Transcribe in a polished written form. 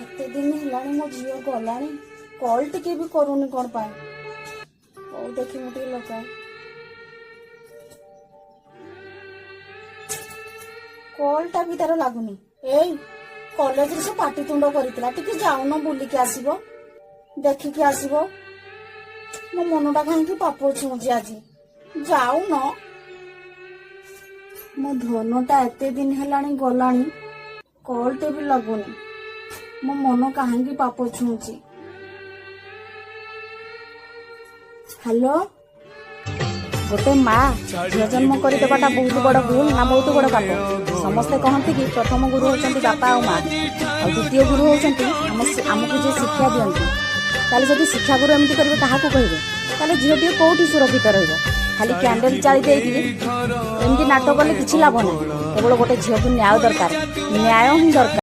एते दिन हेलानी मो झील गलानी कॉल टिके भी करूनी कौन पाए ओ देखी मु टिके लगाए कॉल टा भी तार लागुनी एई कॉलेज रे से पार्टी तुंड करितला टिके जाउनो बुली के आसीबो देखि के आसीबो मो मनटा काहे पाप छुजी आज जाउनो मो धनटा एते दिन हेलानी गलानी कॉल टे भी लगुनी मो मन कहीं पाप छुची हेलो गोटे माँ झील जन्म करदेवाटा बहुत बड़ भूल ना बहुत बड़ पाप समस्ते कहते कि प्रथम गुरु होती बापा और माँ और द्वितीय गुरु होती आमको जी शिक्षा दिखती ताले जब शिक्षा गुरु एमती करेंगे क्या कहते ताले झीलटी कौटी सुरक्षित खाली कैंडल जाली देमती नाटक कले किसी लाभ ना केवल गोटे झील को न्याय दरकार न्याय ही दरकार।